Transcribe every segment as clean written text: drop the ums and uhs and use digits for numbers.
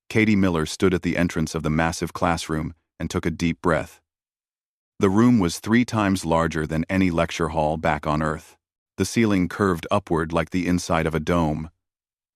Katie Miller stood at the entrance of the massive classroom and took a deep breath. The room was 3 times larger than any lecture hall back on Earth. The ceiling curved upward like the inside of a dome,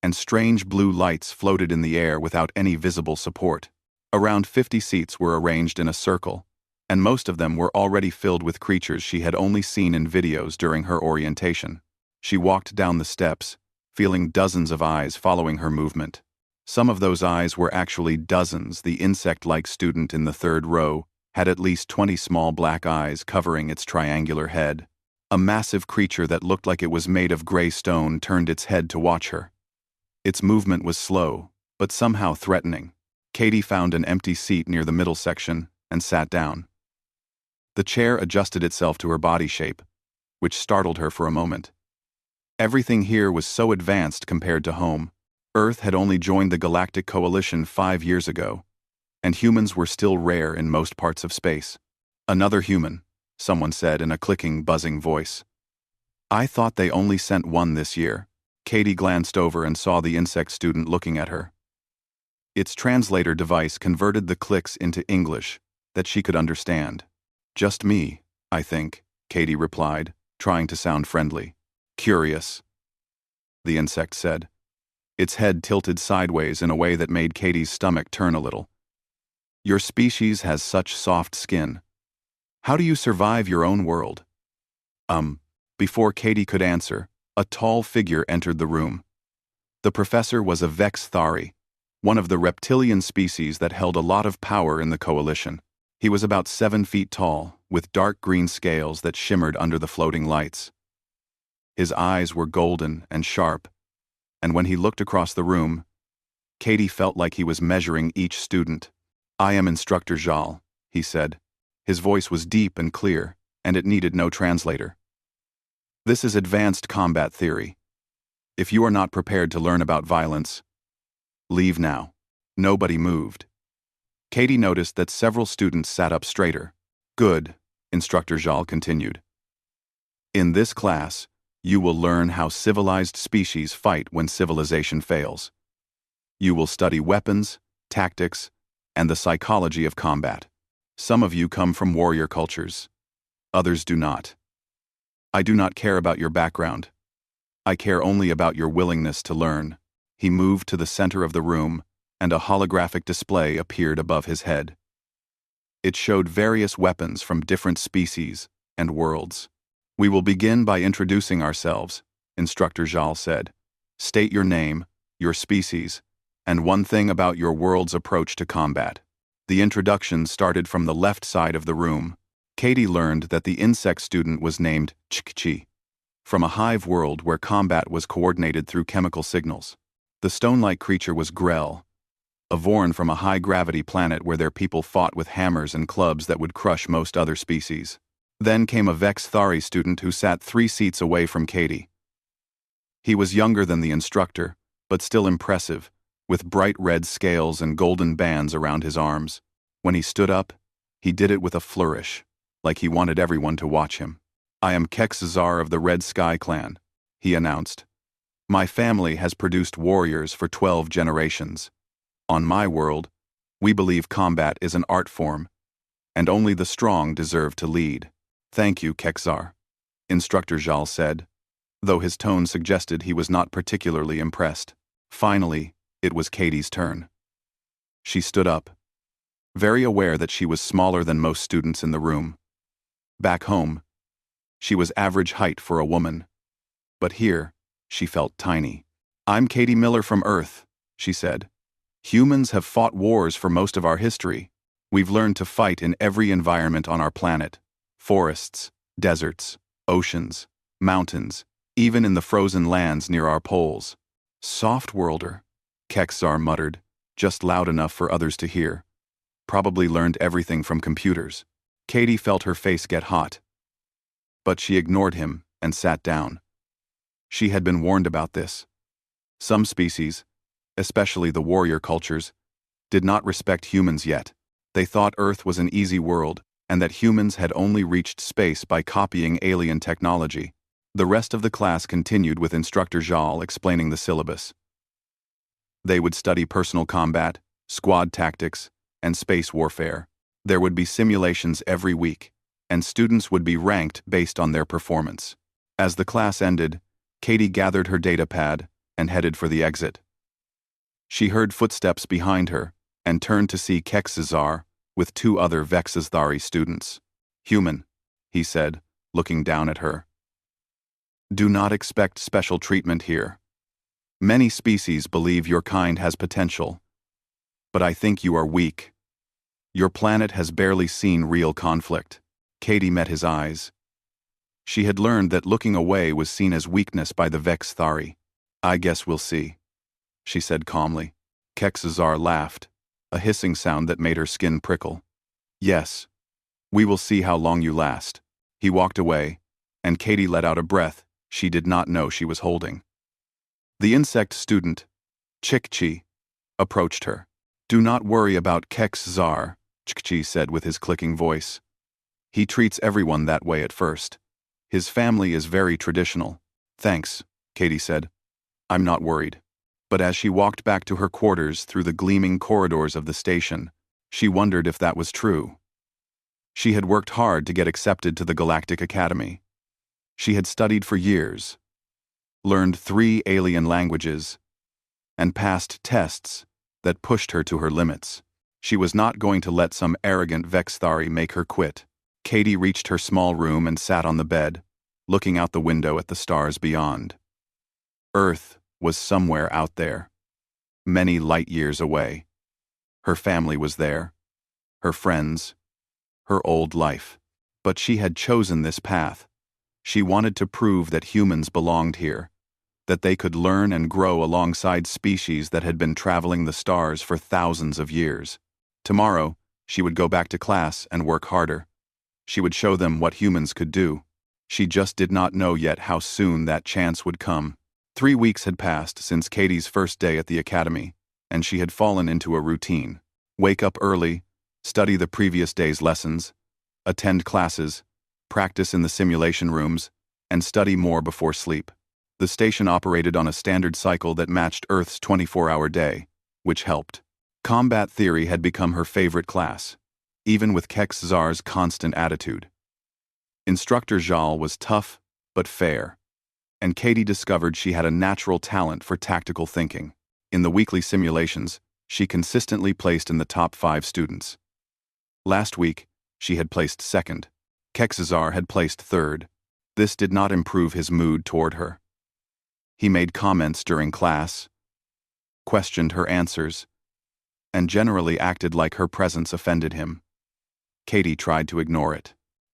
and strange blue lights floated in the air without any visible support. Around 50 seats were arranged in a circle, and most of them were already filled with creatures she had only seen in videos during her orientation. She walked down the steps, feeling dozens of eyes following her movement. Some of those eyes were actually dozens. The insect-like student in the 3rd row had at least 20 small black eyes covering its triangular head. A massive creature that looked like it was made of gray stone turned its head to watch her. Its movement was slow, but somehow threatening. Katie found an empty seat near the middle section and sat down. The chair adjusted itself to her body shape, which startled her for a moment. Everything here was so advanced compared to home. Earth had only joined the Galactic Coalition 5 years ago, and humans were still rare in most parts of space. "Another human," someone said in a clicking, buzzing voice. "I thought they only sent one this year." Katie glanced over and saw the insect student looking at her. Its translator device converted the clicks into English that she could understand. "Just me, I think," Katie replied, trying to sound friendly. "Curious," the insect said. Its head tilted sideways in a way that made Katie's stomach turn a little. "Your species has such soft skin. How do you survive your own world?" Before Katie could answer, a tall figure entered the room. The professor was a HFY, one of the reptilian species that held a lot of power in the coalition. He was about 7 feet tall, with dark green scales that shimmered under the floating lights. His eyes were golden and sharp, and when he looked across the room, Katie felt like he was measuring each student. "I am Instructor Jal," he said. His voice was deep and clear, and it needed no translator. "This is advanced combat theory. If you are not prepared to learn about violence, leave now." Nobody moved. Katie noticed that several students sat up straighter. "Good," Instructor Jal continued. "In this class, you will learn how civilized species fight when civilization fails. You will study weapons, tactics, and the psychology of combat. Some of you come from warrior cultures. Others do not. I do not care about your background. I care only about your willingness to learn." He moved to the center of the room, and a holographic display appeared above his head. It showed various weapons from different species and worlds. "We will begin by introducing ourselves," Instructor Jal said. "State your name, your species, and one thing about your world's approach to combat." The introduction started from the left side of the room. Katie learned that the insect student was named Chikchi, from a hive world where combat was coordinated through chemical signals. The stone-like creature was Grell, a Vorn from a high-gravity planet where their people fought with hammers and clubs that would crush most other species. Then came a HFY student who sat 3 seats away from Katie. He was younger than the instructor, but still impressive, with bright red scales and golden bands around his arms. When he stood up, he did it with a flourish, like he wanted everyone to watch him. "I am Kexazar of the Red Sky Clan," he announced. "My family has produced warriors for 12 generations. On my world, we believe combat is an art form, and only the strong deserve to lead." "Thank you, Kexar," Instructor Jal said, though his tone suggested he was not particularly impressed. Finally, it was Katie's turn. She stood up, very aware that she was smaller than most students in the room. Back home, she was average height for a woman, but here, she felt tiny. "I'm Katie Miller from Earth," she said. "Humans have fought wars for most of our history. We've learned to fight in every environment on our planet. Forests, deserts, oceans, mountains, even in the frozen lands near our poles." "Soft-worlder," Kexar muttered, just loud enough for others to hear. "Probably learned everything from computers." Katie felt her face get hot, but she ignored him and sat down. She had been warned about this. Some species, especially the warrior cultures, did not respect humans yet. They thought Earth was an easy world, and that humans had only reached space by copying alien technology. The rest of the class continued with Instructor Jal explaining the syllabus. They would study personal combat, squad tactics, and space warfare. There would be simulations every week, and students would be ranked based on their performance. As the class ended, Katie gathered her datapad and headed for the exit. She heard footsteps behind her and turned to see Kexazar with 2 other Vexazthari students. "Human," he said, looking down at her. "Do not expect special treatment here. Many species believe your kind has potential, but I think you are weak. Your planet has barely seen real conflict." Katie met his eyes. She had learned that looking away was seen as weakness by the Vexthari. "I guess we'll see," she said calmly. Kexazar laughed, a hissing sound that made her skin prickle. "Yes, we will see how long you last." He walked away, and Katie let out a breath she did not know she was holding. The insect student, Chikchi, approached her. "Do not worry about Kexazar," Chikchi said with his clicking voice. "He treats everyone that way at first. His family is very traditional." "Thanks," Katie said. "I'm not worried." But as she walked back to her quarters through the gleaming corridors of the station, she wondered if that was true. She had worked hard to get accepted to the Galactic Academy. She had studied for years, learned 3 alien languages, and passed tests that pushed her to her limits. She was not going to let some arrogant Vexthari make her quit. Katie reached her small room and sat on the bed, looking out the window at the stars beyond. Earth was somewhere out there, many light years away. Her family was there, her friends, her old life. But she had chosen this path. She wanted to prove that humans belonged here, that they could learn and grow alongside species that had been traveling the stars for thousands of years. Tomorrow, she would go back to class and work harder. She would show them what humans could do. She just did not know yet how soon that chance would come. 3 weeks had passed since Katie's first day at the academy, and she had fallen into a routine. Wake up early, study the previous day's lessons, attend classes, practice in the simulation rooms, and study more before sleep. The station operated on a standard cycle that matched Earth's 24-hour day, which helped. Combat theory had become her favorite class, even with Kexazar's constant attitude. Instructor Jal was tough but fair, and Katie discovered she had a natural talent for tactical thinking. In the weekly simulations, she consistently placed in the top 5 students. Last week, she had placed second. Kexazar had placed third. This did not improve his mood toward her. He made comments during class, questioned her answers, and generally acted like her presence offended him. Katie tried to ignore it.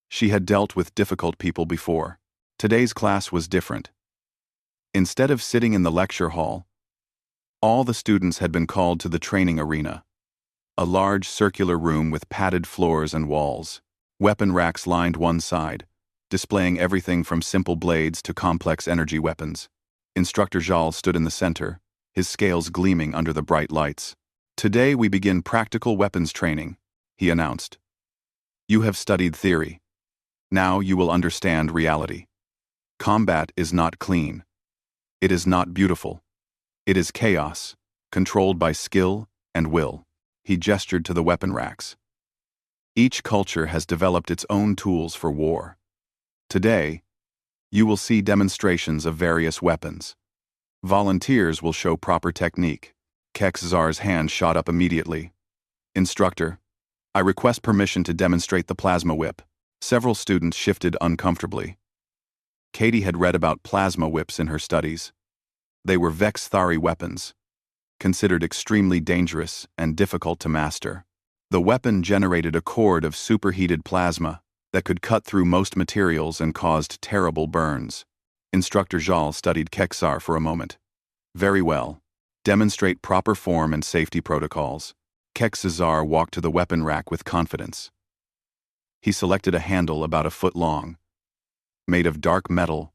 She had dealt with difficult people before. Today's class was different. Instead of sitting in the lecture hall, all the students had been called to the training arena, a large circular room with padded floors and walls. Weapon racks lined one side, displaying everything from simple blades to complex energy weapons. Instructor Jal stood in the center, his scales gleaming under the bright lights. "Today we begin practical weapons training," he announced. "You have studied theory. Now you will understand reality. Combat is not clean. It is not beautiful. It is chaos, controlled by skill and will." He gestured to the weapon racks. Each culture has developed its own tools for war. Today, you will see demonstrations of various weapons. Volunteers will show proper technique. Kexazar's hand shot up immediately. "Instructor, I request permission to demonstrate the plasma whip." Several students shifted uncomfortably. Katie had read about plasma whips in her studies. They were Vexthari weapons, considered extremely dangerous and difficult to master. The weapon generated a cord of superheated plasma that could cut through most materials and caused terrible burns. Instructor Jal studied Kexar for a moment. "Very well. Demonstrate proper form and safety protocols." Kexazar walked to the weapon rack with confidence. He selected a handle about a foot long, made of dark metal,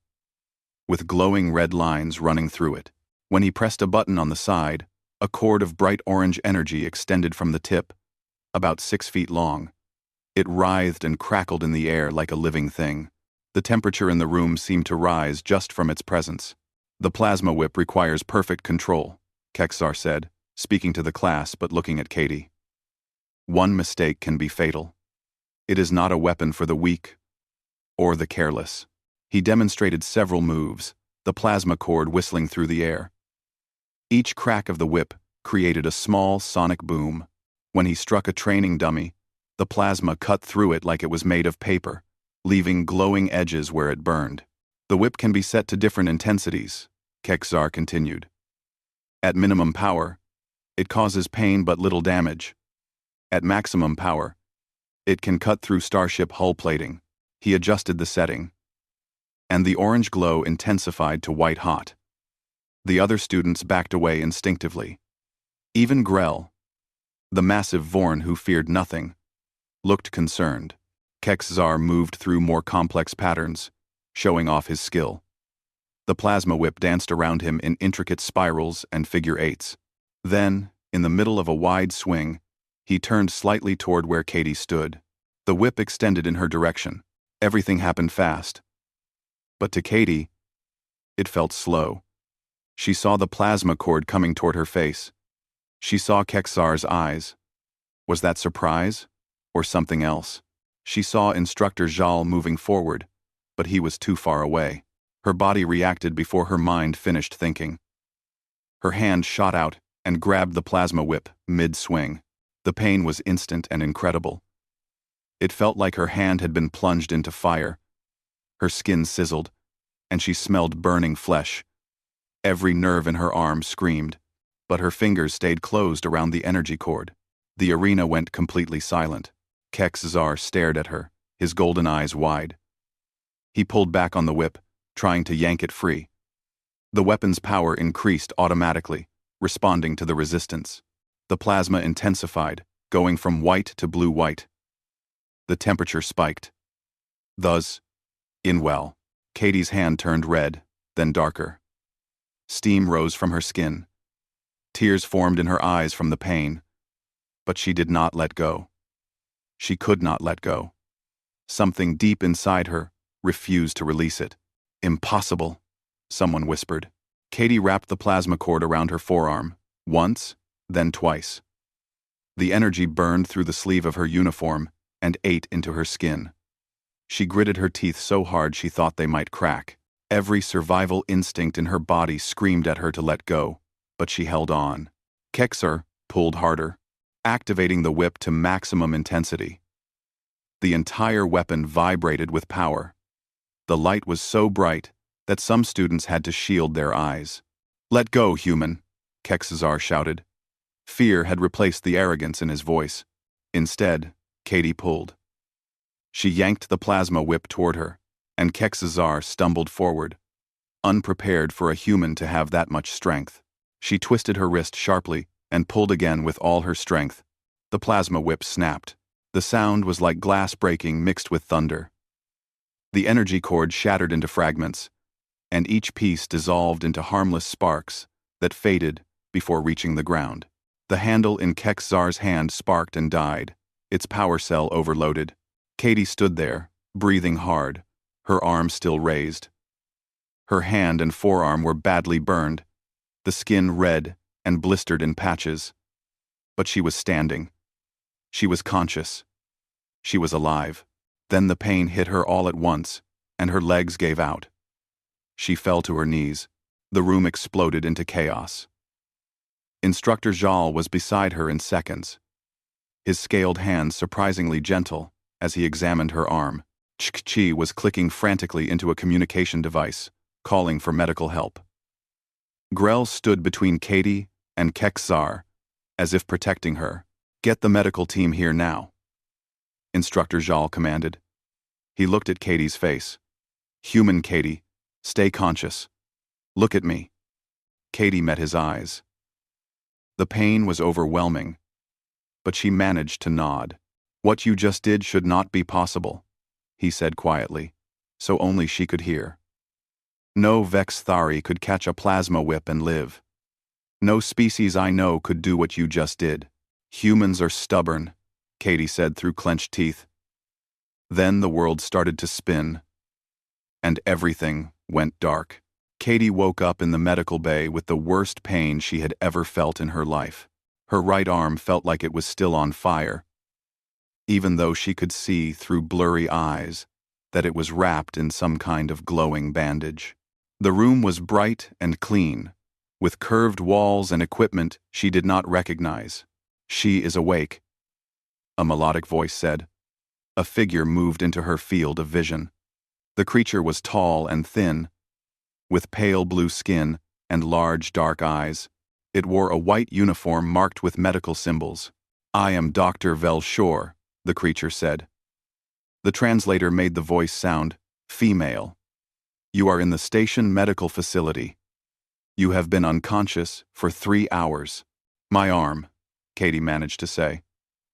with glowing red lines running through it. When he pressed a button on the side, a cord of bright orange energy extended from the tip, about 6 feet long. It writhed and crackled in the air like a living thing. The temperature in the room seemed to rise just from its presence. "The plasma whip requires perfect control," Kexar said. speaking to the class but looking at Katie. One mistake can be fatal. It is not a weapon for the weak or the careless. He demonstrated several moves, the plasma cord whistling through the air. Each crack of the whip created a small sonic boom. When he struck a training dummy, the plasma cut through it like it was made of paper, leaving glowing edges where it burned. The whip can be set to different intensities, Kekzar continued. At minimum power, it causes pain but little damage. At maximum power, it can cut through starship hull plating. He adjusted the setting, and the orange glow intensified to white hot. The other students backed away instinctively. Even Grell, the massive Vorn who feared nothing, looked concerned. Kekzar moved through more complex patterns, showing off his skill. The plasma whip danced around him in intricate spirals and figure eights. Then, in the middle of a wide swing, he turned slightly toward where Katie stood. The whip extended in her direction. Everything happened fast. But to Katie, it felt slow. She saw the plasma cord coming toward her face. She saw Kekzar's eyes. Was that surprise? Or something else? She saw Instructor Jal moving forward, but he was too far away. Her body reacted before her mind finished thinking. Her hand shot out and grabbed the plasma whip mid-swing. The pain was instant and incredible. It felt like her hand had been plunged into fire. Her skin sizzled, and she smelled burning flesh. Every nerve in her arm screamed, but her fingers stayed closed around the energy cord. The arena went completely silent. Kekzar stared at her, his golden eyes wide. He pulled back on the whip, trying to yank it free. The weapon's power increased automatically, responding to the resistance. The plasma intensified, going from white to blue-white. The temperature spiked. Thus, Katie's hand turned red, then darker. Steam rose from her skin. Tears formed in her eyes from the pain. But she did not let go. She could not let go. Something deep inside her refused to release it. Impossible, someone whispered. Katie wrapped the plasma cord around her forearm, once, then twice. The energy burned through the sleeve of her uniform and ate into her skin. She gritted her teeth so hard she thought they might crack. Every survival instinct in her body screamed at her to let go, but she held on. Kekzar pulled harder, activating the whip to maximum intensity. The entire weapon vibrated with power. The light was so bright that some students had to shield their eyes. "Let go, human," Kekzar shouted. Fear had replaced the arrogance in his voice. Instead, Katie pulled. She yanked the plasma whip toward her, and Kekzar stumbled forward, unprepared for a human to have that much strength. She twisted her wrist sharply and pulled again with all her strength. The plasma whip snapped. The sound was like glass breaking mixed with thunder. The energy cord shattered into fragments, and each piece dissolved into harmless sparks that faded before reaching the ground. The handle in Kekzar's hand sparked and died, its power cell overloaded. Katie stood there, breathing hard, her arm still raised. Her hand and forearm were badly burned, the skin red and blistered in patches. But she was standing. She was conscious. She was alive. Then the pain hit her all at once, and her legs gave out. She fell to her knees. The room exploded into chaos. Instructor Jal was beside her in seconds, his scaled hands surprisingly gentle as he examined her arm. Chikchi was clicking frantically into a communication device, calling for medical help. Grell stood between Katie and Kekzar, as if protecting her. "Get the medical team here now," Instructor Jal commanded. He looked at Katie's face. "Human Katie, stay conscious. Look at me." Katie met his eyes. The pain was overwhelming, but she managed to nod. "What you just did should not be possible," he said quietly, so only she could hear. "No Vex Thari could catch a plasma whip and live. No species I know could do what you just did. Humans are stubborn," Katie said through clenched teeth. Then the world started to spin, and everything went dark. Katie woke up in the medical bay with the worst pain she had ever felt in her life. Her right arm felt like it was still on fire, even though she could see through blurry eyes that it was wrapped in some kind of glowing bandage. The room was bright and clean, with curved walls and equipment she did not recognize. "She is awake," a melodic voice said. A figure moved into her field of vision. The creature was tall and thin, with pale blue skin and large dark eyes. It wore a white uniform marked with medical symbols. "I am Dr. Velshore," the creature said. The translator made the voice sound female. "You are in the station medical facility. You have been unconscious for 3 hours. My arm," Katie managed to say.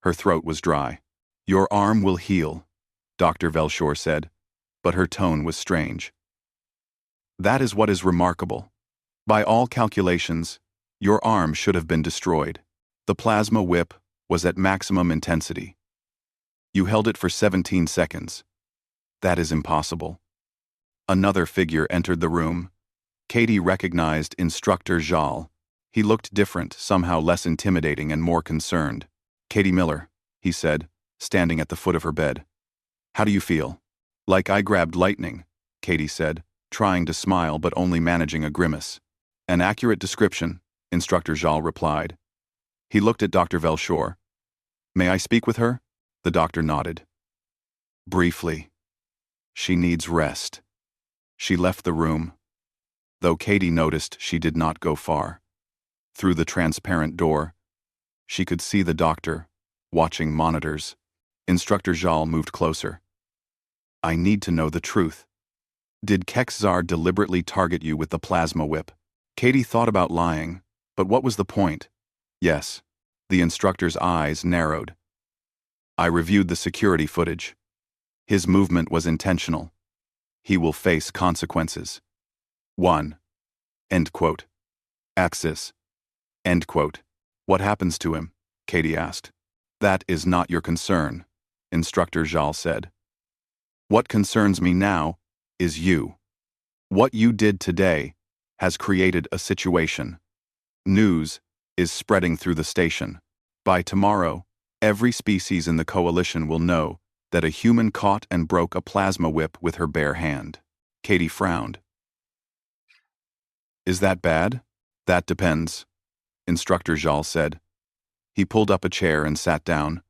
Her throat was dry. "Your arm will heal," Dr. Velshore said, but her tone was strange. "That is what is remarkable. By all calculations, your arm should have been destroyed. The plasma whip was at maximum intensity. You held it for 17 seconds. That is impossible." Another figure entered the room. Katie recognized Instructor Jal. He looked different, somehow less intimidating and more concerned. "Katie Miller," he said, standing at the foot of her bed. "How do you feel?" "Like I grabbed lightning," Katie said, trying to smile but only managing a grimace. "An accurate description," Instructor Jal replied. He looked at Dr. Velshore. "May I speak with her?" The doctor nodded. "Briefly. She needs rest." She left the room, though Katie noticed she did not go far. Through the transparent door, she could see the doctor, watching monitors. Instructor Jal moved closer. "I need to know the truth. Did Kekzar deliberately target you with the plasma whip?" Katie thought about lying, but what was the point? "Yes." The instructor's eyes narrowed. "I reviewed the security footage. His movement was intentional. He will face consequences. 1. End quote. Axis. End quote. What happens to him?" Katie asked. "That is not your concern," Instructor Jal said. "What concerns me now is you. What you did today has created a situation. News is spreading through the station. By tomorrow, every species in the coalition will know that a human caught and broke a plasma whip with her bare hand." Katie frowned. "Is that bad?" "That depends," Instructor Jal said. He pulled up a chair and sat down,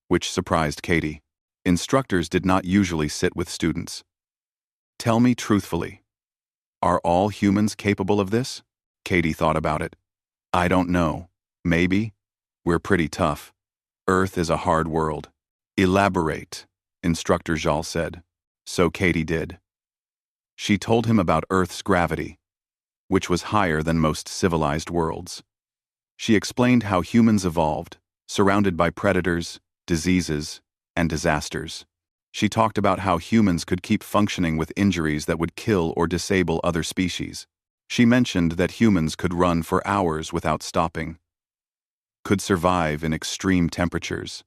which surprised Katie. Instructors did not usually sit with students. "Tell me truthfully, are all humans capable of this?" Katie thought about it. "I don't know. Maybe. We're pretty tough. Earth is a hard world." "Elaborate," Instructor Jal said. So Katie did. She told him about Earth's gravity, which was higher than most civilized worlds. She explained how humans evolved, surrounded by predators, diseases, and disasters. She talked about how humans could keep functioning with injuries that would kill or disable other species. She mentioned that humans could run for hours without stopping, could survive in extreme temperatures,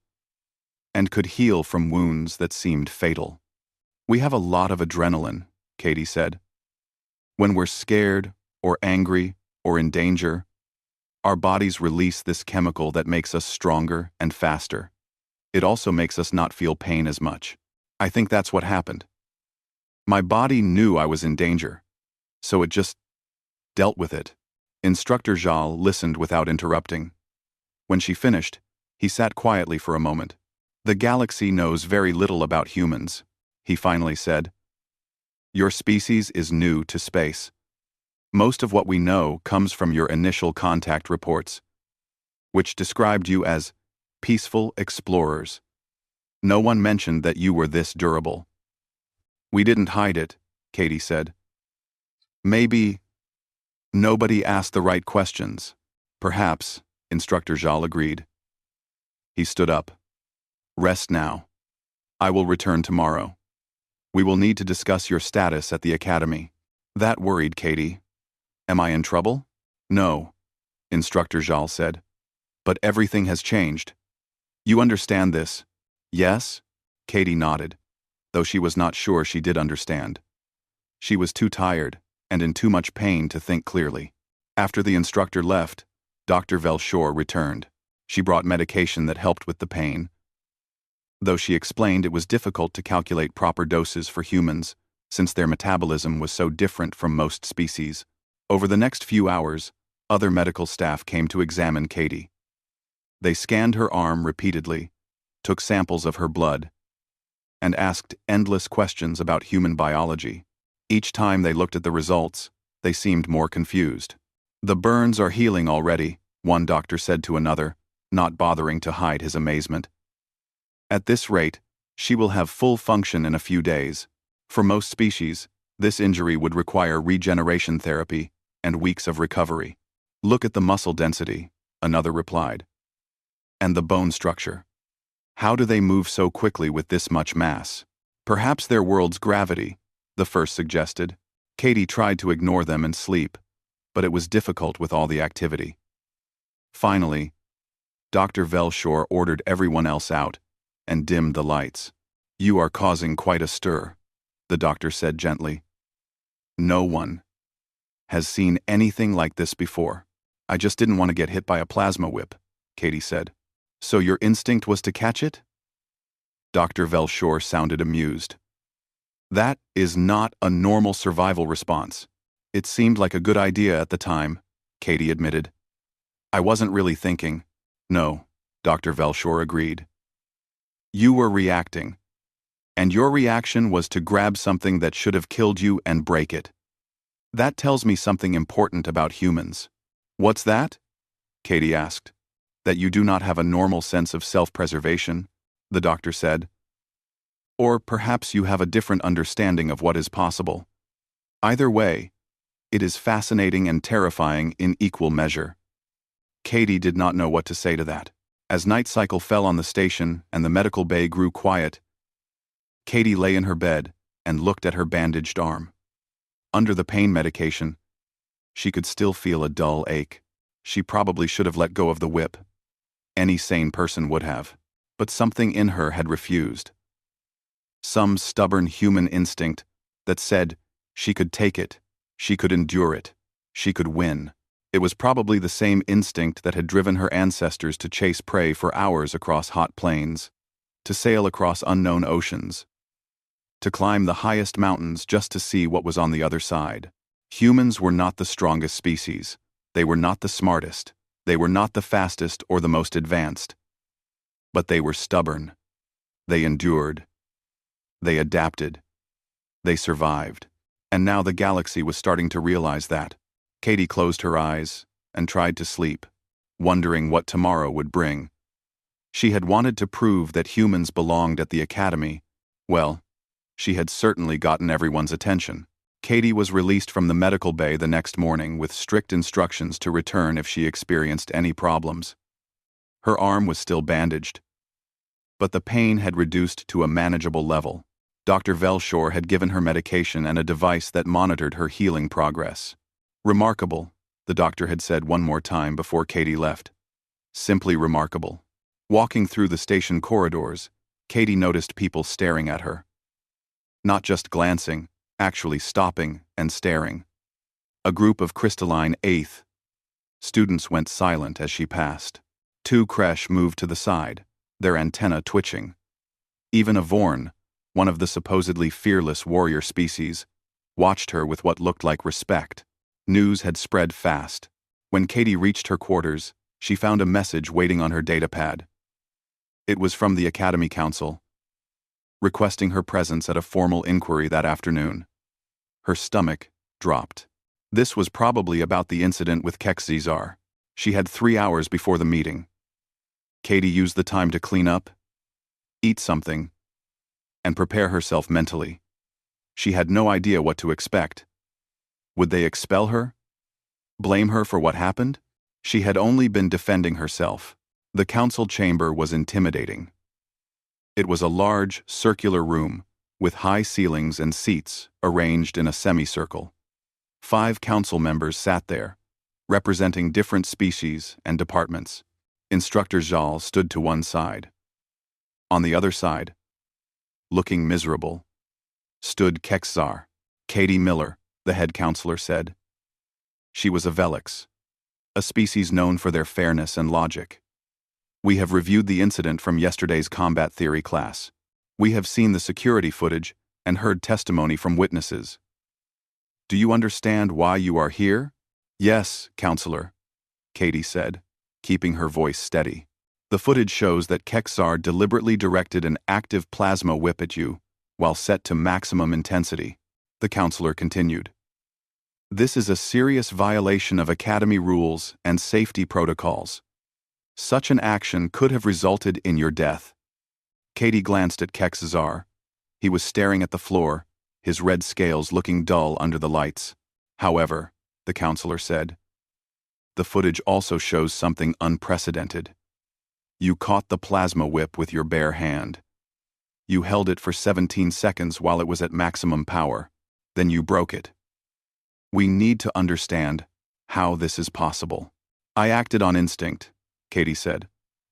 and could heal from wounds that seemed fatal. "We have a lot of adrenaline," Katie said. "When we're scared or angry or in danger, our bodies release this chemical that makes us stronger and faster. It also makes us not feel pain as much. I think that's what happened. My body knew I was in danger, so it just dealt with it." Instructor Jal listened without interrupting. When she finished, he sat quietly for a moment. "The galaxy knows very little about humans," he finally said. "Your species is new to space. Most of what we know comes from your initial contact reports, which described you as peaceful explorers. No one mentioned that you were this durable." "We didn't hide it," Katie said. "Maybe nobody asked the right questions." "Perhaps," Instructor Jal agreed. He stood up. "Rest now. I will return tomorrow. We will need to discuss your status at the academy." That worried Katie. "Am I in trouble?" "No," Instructor Jal said. "But everything has changed. You understand this?" "Yes?" Katie nodded, though she was not sure she did understand. She was too tired, and in too much pain to think clearly. After the instructor left, Dr. Velshore returned. She brought medication that helped with the pain, though she explained it was difficult to calculate proper doses for humans since their metabolism was so different from most species. Over the next few hours, other medical staff came to examine Katie. They scanned her arm repeatedly, took samples of her blood, and asked endless questions about human biology. Each time they looked at the results, they seemed more confused. "The burns are healing already," one doctor said to another, not bothering to hide his amazement. "At this rate, she will have full function in a few days. For most species, this injury would require regeneration therapy and weeks of recovery." "Look at the muscle density," another replied. "And the bone structure. How do they move so quickly with this much mass?" "Perhaps their world's gravity," the first suggested. Katie tried to ignore them and sleep, but it was difficult with all the activity. Finally, Dr. Velshore ordered everyone else out and dimmed the lights. "You are causing quite a stir," the doctor said gently. "No one has seen anything like this before." "I just didn't want to get hit by a plasma whip," Katie said. "So your instinct was to catch it?" Dr. Velshore sounded amused. "That is not a normal survival response. It seemed like a good idea at the time," Katie admitted. "I wasn't really thinking." "No," Dr. Velshore agreed. "You were reacting. And your reaction was to grab something that should have killed you and break it. That tells me something important about humans." "What's that?" Katie asked. "That you do not have a normal sense of self-preservation," the doctor said. "Or perhaps you have a different understanding of what is possible. Either way, it is fascinating and terrifying in equal measure." Katie did not know what to say to that. As night cycle fell on the station and the medical bay grew quiet, Katie lay in her bed and looked at her bandaged arm. Under the pain medication, she could still feel a dull ache. She probably should have let go of the whip. Any sane person would have. But something in her had refused. Some stubborn human instinct that said she could take it, she could endure it, she could win. It was probably the same instinct that had driven her ancestors to chase prey for hours across hot plains, to sail across unknown oceans, to climb the highest mountains just to see what was on the other side. Humans were not the strongest species. They were not the smartest. They were not the fastest or the most advanced. But they were stubborn. They endured. They adapted. They survived. And now the galaxy was starting to realize that. Katie closed her eyes and tried to sleep, wondering what tomorrow would bring. She had wanted to prove that humans belonged at the academy. Well, she had certainly gotten everyone's attention. Katie was released from the medical bay the next morning with strict instructions to return if she experienced any problems. Her arm was still bandaged, but the pain had reduced to a manageable level. Dr. Velshore had given her medication and a device that monitored her healing progress. "Remarkable," the doctor had said one more time before Katie left. Simply remarkable. Walking through the station corridors, Katie noticed people staring at her. Not just glancing, actually stopping and staring. A group of crystalline 8th students went silent as she passed. 2 creche moved to the side, their antennae twitching. Even a Vorn, one of the supposedly fearless warrior species, watched her with what looked like respect. News had spread fast. When Katie reached her quarters, she found a message waiting on her datapad. It was from the Academy Council, requesting her presence at a formal inquiry that afternoon. Her stomach dropped. This was probably about the incident with Kexzar. She had 3 hours before the meeting. Katie used the time to clean up, eat something, and prepare herself mentally. She had no idea what to expect. Would they expel her? Blame her for what happened? She had only been defending herself. The council chamber was intimidating. It was a large, circular room, with high ceilings and seats arranged in a semicircle. 5 council members sat there, representing different species and departments. Instructor Zal stood to one side. On the other side, looking miserable, stood Kexzar. Katie Miller, the head counselor said. She was a Velix, a species known for their fairness and logic. We have reviewed the incident from yesterday's combat theory class. We have seen the security footage and heard testimony from witnesses. Do you understand why you are here? Yes, counselor, Katie said, keeping her voice steady. The footage shows that Kexar deliberately directed an active plasma whip at you while set to maximum intensity, the counselor continued. This is a serious violation of Academy rules and safety protocols. Such an action could have resulted in your death. Katie glanced at Kexar. He was staring at the floor, his red scales looking dull under the lights. However, the counselor said, the footage also shows something unprecedented. You caught the plasma whip with your bare hand. You held it for 17 seconds while it was at maximum power. Then you broke it. We need to understand how this is possible. I acted on instinct, Katie said.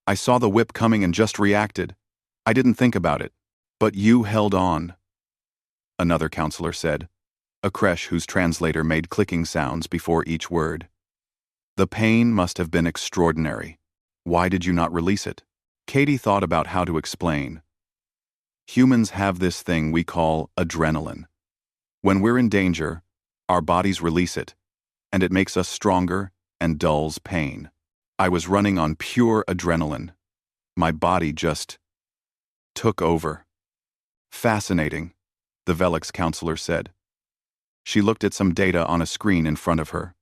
I saw the whip coming and just reacted. I didn't think about it. But you held on. Another counselor said, a Kresh whose translator made clicking sounds before each word. The pain must have been extraordinary. Why did you not release it? Katie thought about how to explain. Humans have this thing we call adrenaline. When we're in danger, our bodies release it, and it makes us stronger and dulls pain. I was running on pure adrenaline. My body just took over. Fascinating, the Velix counselor said. She looked at some data on a screen in front of her.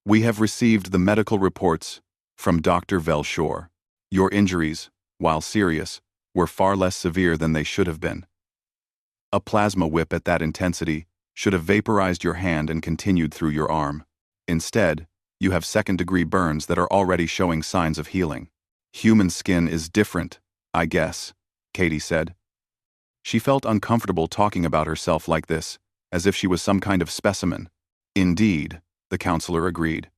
We have received the medical reports from Dr. Velshore. Your injuries, while serious, were far less severe than they should have been. A plasma whip at that intensity should have vaporized your hand and continued through your arm. Instead, you have second-degree burns that are already showing signs of healing. Human skin is different, I guess, Katie said. She felt uncomfortable talking about herself like this, as if she was some kind of specimen. Indeed, the counselor agreed.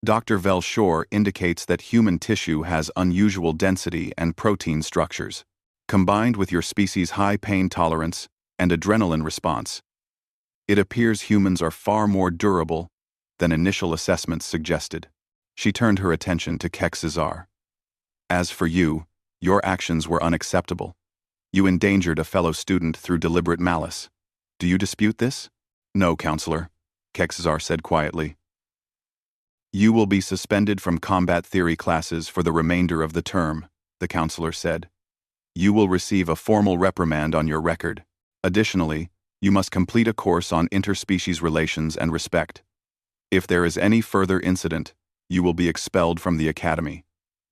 Dr. Velshore indicates that human tissue has unusual density and protein structures, combined with your species' high pain tolerance and adrenaline response. It appears humans are far more durable than initial assessments suggested. She turned her attention to Kexar. As for you, your actions were unacceptable. You endangered a fellow student through deliberate malice. Do you dispute this? No, counselor, Kexar said quietly. You will be suspended from combat theory classes for the remainder of the term, the counselor said. You will receive a formal reprimand on your record. Additionally, you must complete a course on interspecies relations and respect. If there is any further incident, you will be expelled from the academy.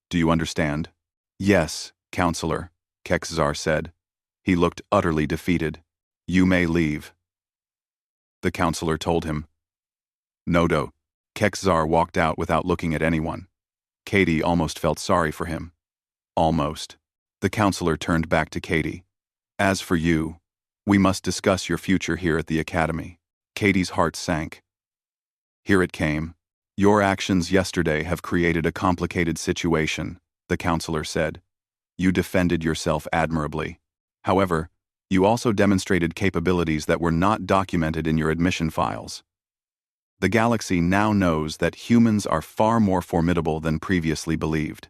Do you understand? Yes, counselor, Kexar said. He looked utterly defeated. You may leave. The counselor told him. Nodo. Kexar walked out without looking at anyone. Katie almost felt sorry for him. Almost. The counselor turned back to Katie. As for you, we must discuss your future here at the academy. Katie's heart sank. Here it came. Your actions yesterday have created a complicated situation, the counselor said. You defended yourself admirably. However, you also demonstrated capabilities that were not documented in your admission files. The galaxy now knows that humans are far more formidable than previously believed.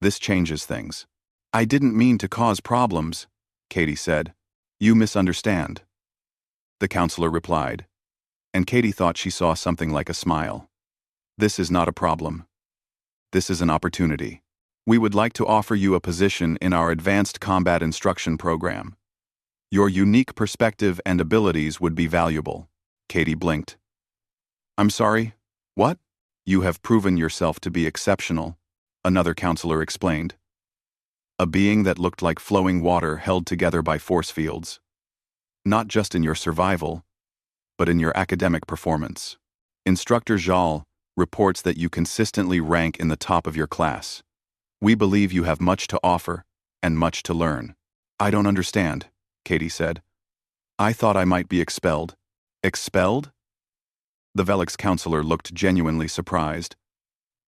This changes things. I didn't mean to cause problems, Katie said. You misunderstand. The counselor replied, and Katie thought she saw something like a smile. This is not a problem. This is an opportunity. We would like to offer you a position in our Advanced Combat Instruction program. Your unique perspective and abilities would be valuable. Katie blinked. I'm sorry, what? You have proven yourself to be exceptional, another counselor explained. A being that looked like flowing water held together by force fields. Not just in your survival, but in your academic performance. Instructor Jal reports that you consistently rank in the top of your class. We believe you have much to offer and much to learn. I don't understand, Katie said. I thought I might be expelled. Expelled? The Velix counselor looked genuinely surprised.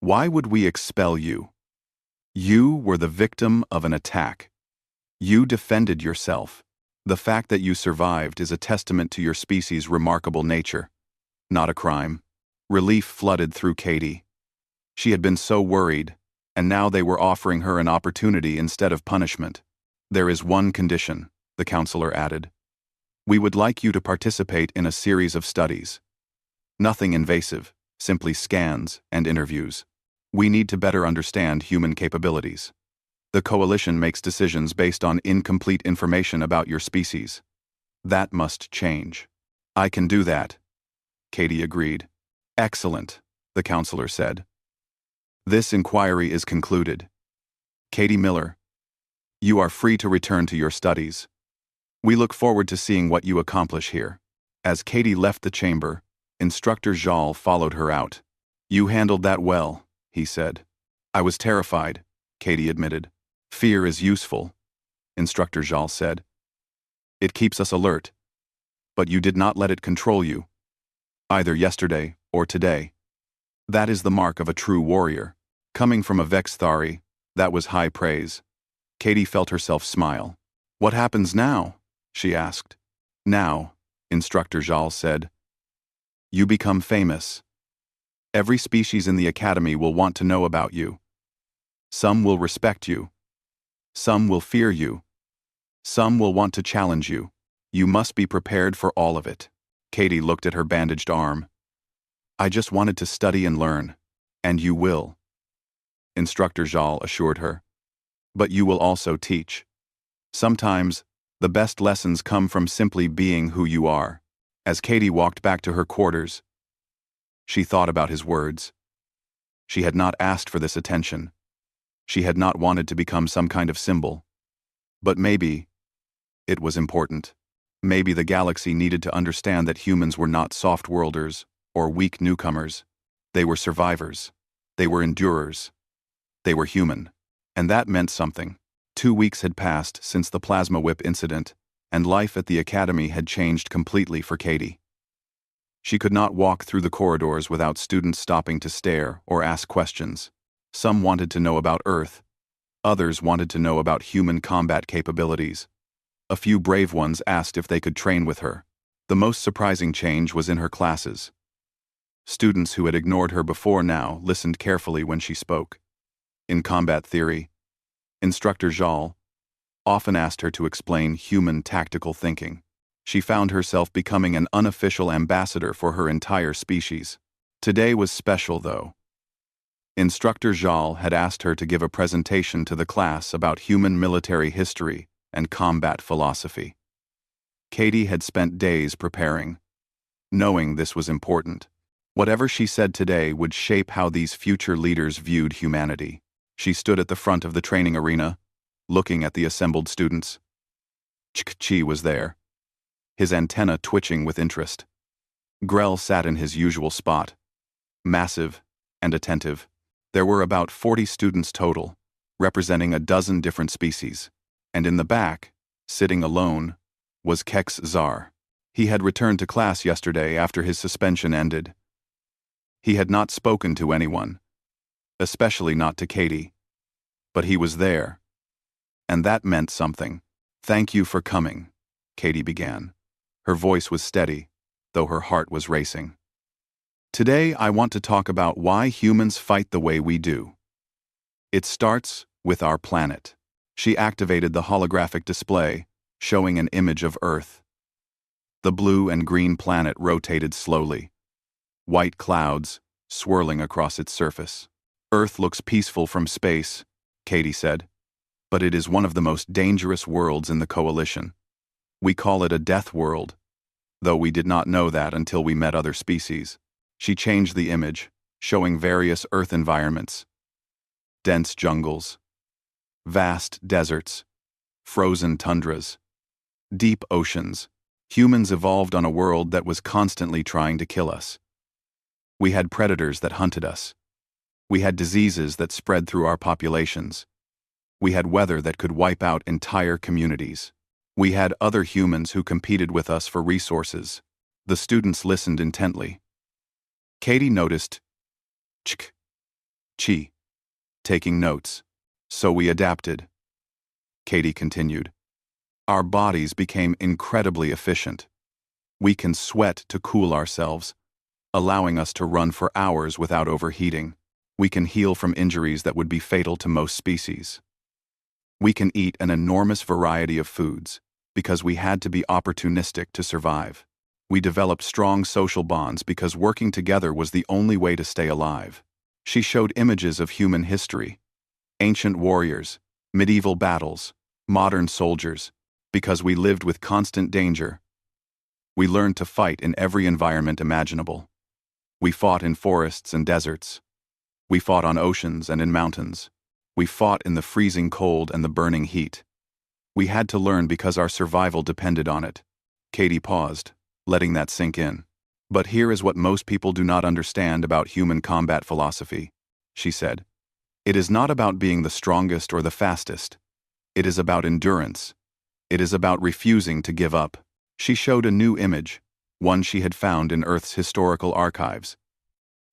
Why would we expel you? You were the victim of an attack. You defended yourself. The fact that you survived is a testament to your species' remarkable nature, not a crime. Relief flooded through Katie. She had been so worried, and now they were offering her an opportunity instead of punishment. There is one condition, the counselor added. We would like you to participate in a series of studies. Nothing invasive, simply scans and interviews. We need to better understand human capabilities. The coalition makes decisions based on incomplete information about your species. That must change. I can do that, Katie agreed. Excellent, the counselor said. This inquiry is concluded. Katie Miller, you are free to return to your studies. We look forward to seeing what you accomplish here. As Katie left the chamber, Instructor Jal followed her out. You handled that well, he said. I was terrified, Katie admitted. Fear is useful, Instructor Jal said. It keeps us alert. But you did not let it control you, either yesterday or today. That is the mark of a true warrior. Coming from a Vexthari, that was high praise. Katie felt herself smile. What happens now? She asked. Now, Instructor Jal said, you become famous. Every species in the academy will want to know about you. Some will respect you. Some will fear you. Some will want to challenge you. You must be prepared for all of it. Katie looked at her bandaged arm. I just wanted to study and learn. And you will. Instructor Jal assured her. But you will also teach. Sometimes, the best lessons come from simply being who you are. As Katie walked back to her quarters, she thought about his words. She had not asked for this attention. She had not wanted to become some kind of symbol. But maybe it was important. Maybe the galaxy needed to understand that humans were not soft-worlders or weak newcomers. They were survivors. They were endurers. They were human. And that meant something. 2 weeks had passed since the plasma whip incident, and life at the academy had changed completely for Katie. She could not walk through the corridors without students stopping to stare or ask questions. Some wanted to know about Earth. Others wanted to know about human combat capabilities. A few brave ones asked if they could train with her. The most surprising change was in her classes. Students who had ignored her before now listened carefully when she spoke. In combat theory, Instructor Jal often asked her to explain human tactical thinking. She found herself becoming an unofficial ambassador for her entire species. Today was special, though. Instructor Jal had asked her to give a presentation to the class about human military history and combat philosophy. Katie had spent days preparing, knowing this was important. Whatever she said today would shape how these future leaders viewed humanity. She stood at the front of the training arena, looking at the assembled students. Chi was there, his antenna twitching with interest. Grell sat in his usual spot, massive and attentive. There were about 40 students total, representing a dozen different species. And in the back, sitting alone, was Kex Zar. He had returned to class yesterday after his suspension ended. He had not spoken to anyone, especially not to Katie. But he was there. And that meant something. Thank you for coming, Katie began. Her voice was steady, though her heart was racing. Today I want to talk about why humans fight the way we do. It starts with our planet. She activated the holographic display, showing an image of Earth. The blue and green planet rotated slowly. White clouds swirling across its surface. Earth looks peaceful from space, Katie said. But it is one of the most dangerous worlds in the coalition. We call it a death world, though we did not know that until we met other species. She changed the image, showing various Earth environments. Dense jungles, vast deserts, frozen tundras, deep oceans. Humans evolved on a world that was constantly trying to kill us. We had predators that hunted us. We had diseases that spread through our populations. We had weather that could wipe out entire communities. We had other humans who competed with us for resources. The students listened intently. Katie noticed Chi taking notes. So we adapted. Katie continued. Our bodies became incredibly efficient. We can sweat to cool ourselves, allowing us to run for hours without overheating. We can heal from injuries that would be fatal to most species. We can eat an enormous variety of foods because we had to be opportunistic to survive. We developed strong social bonds because working together was the only way to stay alive. She showed images of human history, ancient warriors, medieval battles, modern soldiers, because we lived with constant danger. We learned to fight in every environment imaginable. We fought in forests and deserts. We fought on oceans and in mountains. We fought in the freezing cold and the burning heat. We had to learn because our survival depended on it. Katie paused, letting that sink in. But here is what most people do not understand about human combat philosophy, she said. It is not about being the strongest or the fastest. It is about endurance. It is about refusing to give up. She showed a new image, one she had found in Earth's historical archives.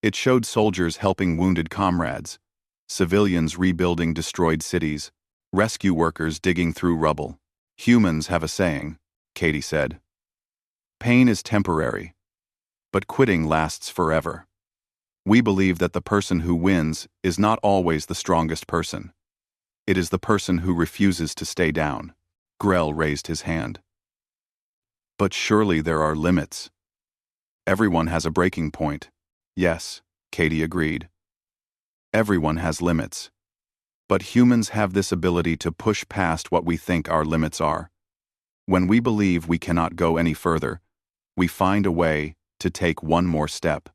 It showed soldiers helping wounded comrades, civilians rebuilding destroyed cities, rescue workers digging through rubble. Humans have a saying, Katie said. Pain is temporary, but quitting lasts forever. We believe that the person who wins is not always the strongest person. It is the person who refuses to stay down. Grell raised his hand. But surely there are limits. Everyone has a breaking point. Yes, Katie agreed. Everyone has limits. But humans have this ability to push past what we think our limits are. When we believe we cannot go any further, we find a way to take one more step.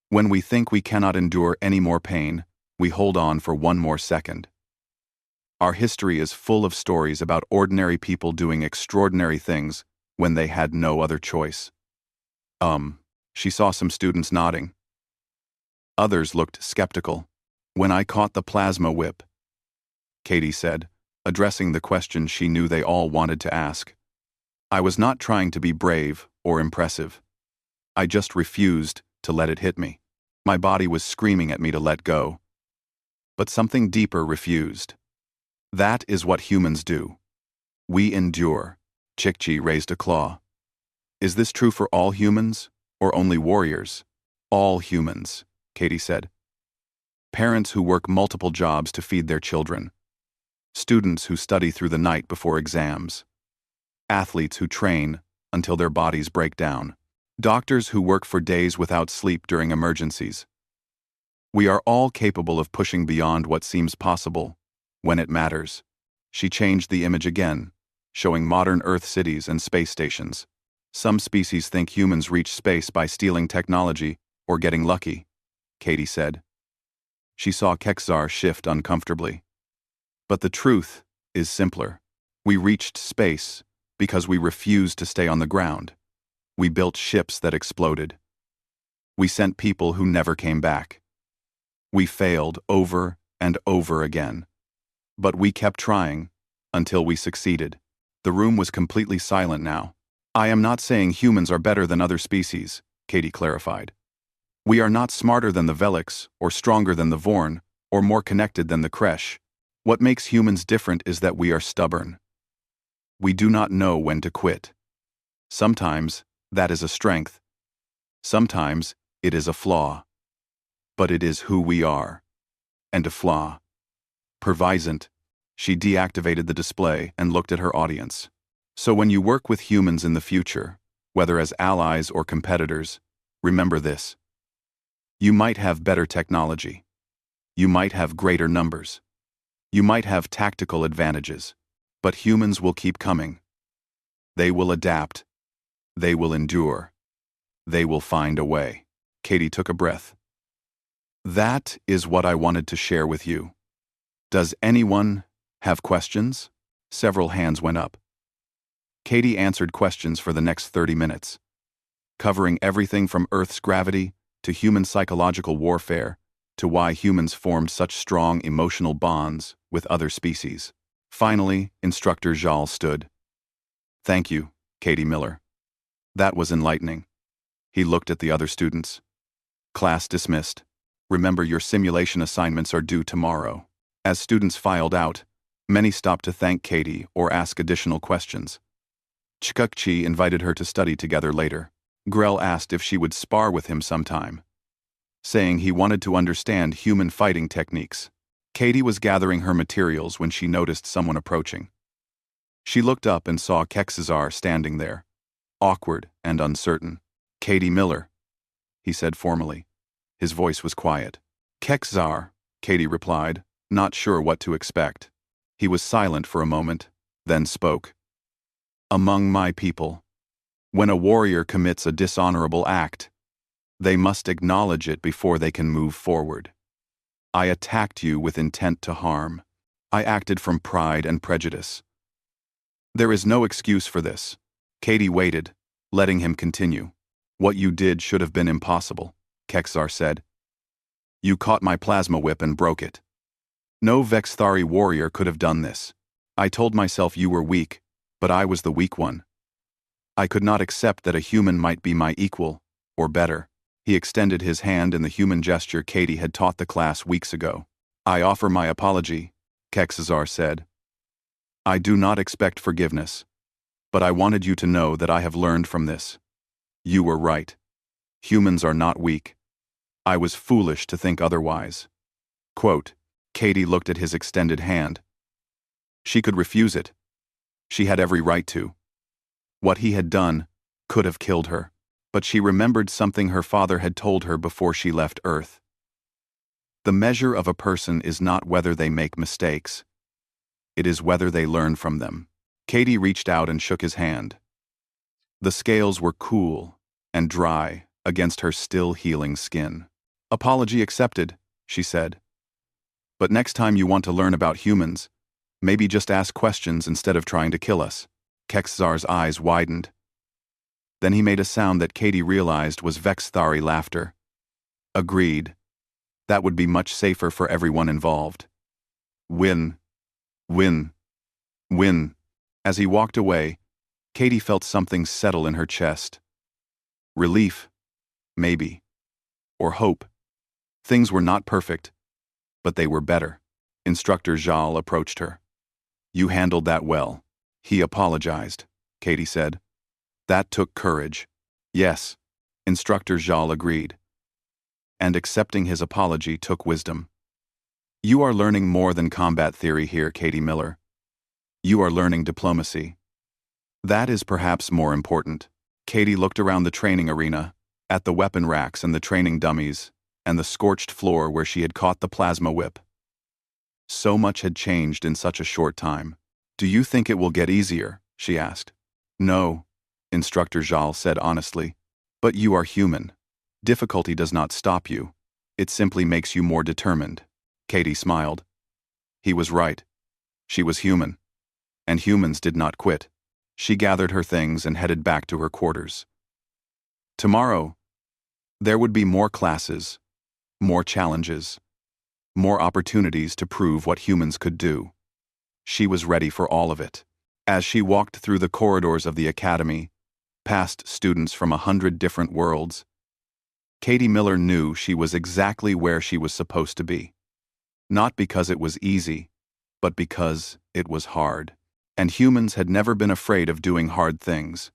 When we think we cannot endure any more pain, we hold on for one more second. Our history is full of stories about ordinary people doing extraordinary things when they had no other choice. She saw some students nodding. Others looked skeptical. When I caught the plasma whip, Katie said, addressing the question she knew they all wanted to ask. I was not trying to be brave or impressive. I just refused to let it hit me. My body was screaming at me to let go. But something deeper refused. That is what humans do. We endure. Chikchi raised a claw. Is this true for all humans, or only warriors? All humans, Katie said. Parents who work multiple jobs to feed their children. Students who study through the night before exams. Athletes who train until their bodies break down. Doctors who work for days without sleep during emergencies. We are all capable of pushing beyond what seems possible when it matters. She changed the image again, showing modern Earth cities and space stations. Some species think humans reach space by stealing technology or getting lucky, Katie said. She saw Kexar shift uncomfortably. But the truth is simpler. We reached space because we refused to stay on the ground. We built ships that exploded. We sent people who never came back. We failed over and over again. But we kept trying until we succeeded. The room was completely silent now. I am not saying humans are better than other species, Katie clarified. We are not smarter than the Velix, or stronger than the Vorn, or more connected than the Kresh. What makes humans different is that we are stubborn. We do not know when to quit. Sometimes that is a strength. Sometimes it is a flaw. But it is who we are. And a flaw. Pervisant. She deactivated the display and looked at her audience. So when you work with humans in the future, whether as allies or competitors, remember this. You might have better technology. You might have greater numbers. You might have tactical advantages. But humans will keep coming. They will adapt. They will endure. They will find a way. Katie took a breath. That is what I wanted to share with you. Does anyone have questions? Several hands went up. Katie answered questions for the next 30 minutes, covering everything from Earth's gravity to human psychological warfare to why humans formed such strong emotional bonds with other species. Finally, Instructor Jal stood. Thank you, Katie Miller. That was enlightening. He looked at the other students. Class dismissed. Remember, your simulation assignments are due tomorrow. As students filed out, many stopped to thank Katie or ask additional questions. Chukchi invited her to study together later. Grell asked if she would spar with him sometime, saying he wanted to understand human fighting techniques. Katie was gathering her materials when she noticed someone approaching. She looked up and saw Kexazar standing there, awkward and uncertain. "Katie Miller," he said formally. His voice was quiet. "Kexazar," Katie replied, not sure what to expect. He was silent for a moment, then spoke. "Among my people, when a warrior commits a dishonorable act, they must acknowledge it before they can move forward. I attacked you with intent to harm. I acted from pride and prejudice. There is no excuse for this." Katie waited, letting him continue. "What you did should have been impossible," Kexar said. "You caught my plasma whip and broke it. No Vexthari warrior could have done this. I told myself you were weak, but I was the weak one. I could not accept that a human might be my equal, or better." He extended his hand in the human gesture Katie had taught the class weeks ago. "I offer my apology," Kexazar said. "I do not expect forgiveness, but I wanted you to know that I have learned from this. You were right. Humans are not weak. I was foolish to think otherwise." Quote, Katie looked at his extended hand. She could refuse it. She had every right to. What he had done could have killed her, but she remembered something her father had told her before she left Earth. The measure of a person is not whether they make mistakes. It is whether they learn from them. Katie reached out and shook his hand. The scales were cool and dry against her still healing skin. "Apology accepted," she said. "But next time you want to learn about humans, maybe just ask questions instead of trying to kill us." Kexzar's eyes widened. Then he made a sound that Katie realized was Vexthari laughter. "Agreed. That would be much safer for everyone involved. Win. Win. Win." As he walked away, Katie felt something settle in her chest. Relief, maybe. Or hope. Things were not perfect, but they were better. Instructor Jal approached her. "You handled that well." He apologized, Katie said. "That took courage." "Yes," Instructor Jal agreed. "And accepting his apology took wisdom. You are learning more than combat theory here, Katie Miller. You are learning diplomacy. That is perhaps more important." Katie looked around the training arena, at the weapon racks and the training dummies, and the scorched floor where she had caught the plasma whip. So much had changed in such a short time. "Do you think it will get easier?" she asked. "No," Instructor Jal said honestly. "But you are human. Difficulty does not stop you. It simply makes you more determined." Katie smiled. He was right. She was human. And humans did not quit. She gathered her things and headed back to her quarters. Tomorrow, there would be more classes, more challenges, more opportunities to prove what humans could do. She was ready for all of it. As she walked through the corridors of the academy, past students from 100 different worlds, Katie Miller knew she was exactly where she was supposed to be. Not because it was easy, but because it was hard. And humans had never been afraid of doing hard things.